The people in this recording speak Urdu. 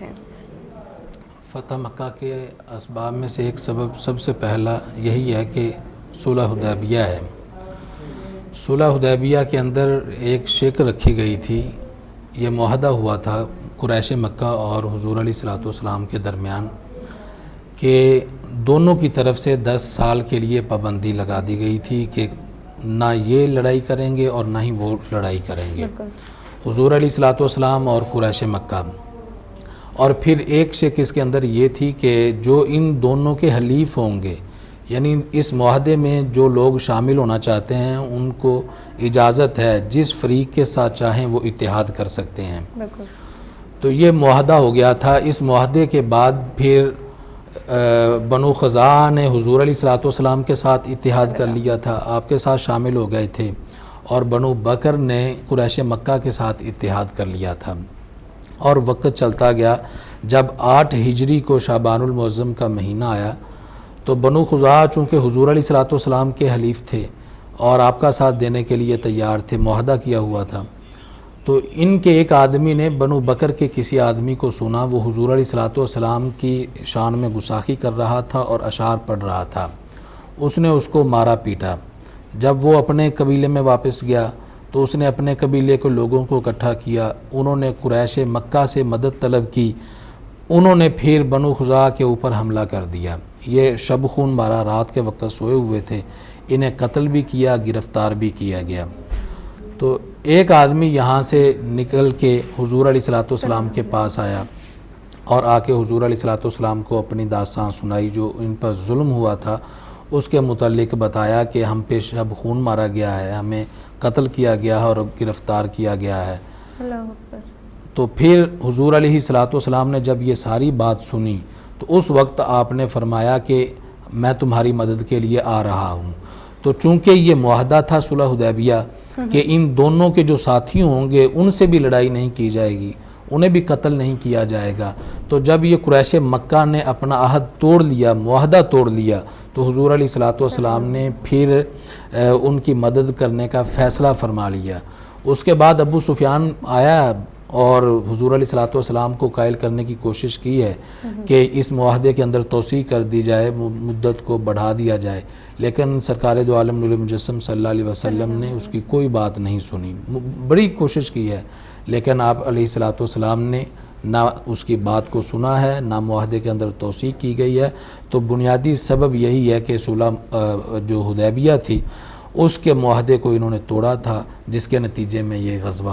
ہیں؟ فتح مکہ کے اسباب میں سے ایک سبب سب سے پہلا یہی ہے کہ صلح حدیبیہ ہے۔ صلح حدیبیہ کے اندر ایک شرط رکھی گئی تھی، یہ معاہدہ ہوا تھا قریش مکہ اور حضور علیہ الصلوۃ والسلام کے درمیان کہ دونوں کی طرف سے 10 سال کے لیے پابندی لگا دی گئی تھی کہ نہ یہ لڑائی کریں گے اور نہ ہی وہ لڑائی کریں گے، حضور علیہ الصلوۃ والسلام اور قریش مکہ۔ اور پھر ایک شک اس کے اندر یہ تھی کہ جو ان دونوں کے حلیف ہوں گے، یعنی اس معاہدے میں جو لوگ شامل ہونا چاہتے ہیں ان کو اجازت ہے جس فریق کے ساتھ چاہیں وہ اتحاد کر سکتے ہیں۔ تو یہ معاہدہ ہو گیا تھا۔ اس معاہدے کے بعد پھر بنو خزاعہ نے حضور علیہ الصلوۃ والسلام کے ساتھ اتحاد کر لیا تھا، آپ کے ساتھ شامل ہو گئے تھے، اور بنو بکر نے قریش مکہ کے ساتھ اتحاد کر لیا تھا۔ اور وقت چلتا گیا، جب 8 ہجری کو شعبان المعظم کا مہینہ آیا تو بنو خزاعہ چونکہ حضور علیہ الصلوۃ والسلام کے حلیف تھے اور آپ کا ساتھ دینے کے لیے تیار تھے، معاہدہ کیا ہوا تھا، تو ان کے ایک آدمی نے بنو بکر کے کسی آدمی کو سنا وہ حضور علیہ الصلوۃ والسلام کی شان میں گستاخی کر رہا تھا اور اشعار پڑھ رہا تھا، اس نے اس کو مارا پیٹا۔ جب وہ اپنے قبیلے میں واپس گیا تو اس نے اپنے قبیلے کے لوگوں کو اکٹھا کیا، انہوں نے قریش مکہ سے مدد طلب کی، انہوں نے پھر بنو خزاعہ کے اوپر حملہ کر دیا۔ یہ شب خون مارا، رات کے وقت سوئے ہوئے تھے، انہیں قتل بھی کیا، گرفتار بھی کیا گیا۔ تو ایک آدمی یہاں سے نکل کے حضور علیہ الصلوۃ والسلام کے پاس آیا اور آ کے حضور علیہ الصلوۃ والسلام کو اپنی داستان سنائی، جو ان پر ظلم ہوا تھا اس کے متعلق بتایا کہ ہم پہ شب خون مارا گیا ہے، ہمیں قتل کیا گیا ہے اور گرفتار کیا گیا ہے۔ اللہ اکبر۔ تو پھر حضور علیہ الصلوۃ والسلام نے جب یہ ساری بات سنی تو اس وقت آپ نے فرمایا کہ میں تمہاری مدد کے لیے آ رہا ہوں۔ تو چونکہ یہ معاہدہ تھا صلح حدیبیہ کہ ان دونوں کے جو ساتھی ہوں گے ان سے بھی لڑائی نہیں کی جائے گی، انہیں بھی قتل نہیں کیا جائے گا، تو جب یہ قریش مکہ نے اپنا عہد توڑ لیا، معاہدہ توڑ لیا، تو حضور علیہ الصلوۃ والسلام نے پھر ان کی مدد کرنے کا فیصلہ فرما لیا۔ اس کے بعد ابو سفیان آیا اور حضور علیہ الصلوۃ والسلام کو قائل کرنے کی کوشش کی ہے کہ اس معاہدے کے اندر توسیع کر دی جائے، مدت کو بڑھا دیا جائے، لیکن سرکار دو عالم نور مجسم صلی اللہ علیہ وسلم نے اس کی کوئی بات نہیں سنی۔ بڑی کوشش کی ہے لیکن آپ علیہ الصلوۃ والسلام نے نہ اس کی بات کو سنا ہے، نہ معاہدے کے اندر توسیع کی گئی ہے۔ تو بنیادی سبب یہی ہے کہ صلح جو حدیبیہ تھی اس کے معاہدے کو انہوں نے توڑا تھا، جس کے نتیجے میں یہ غزوہ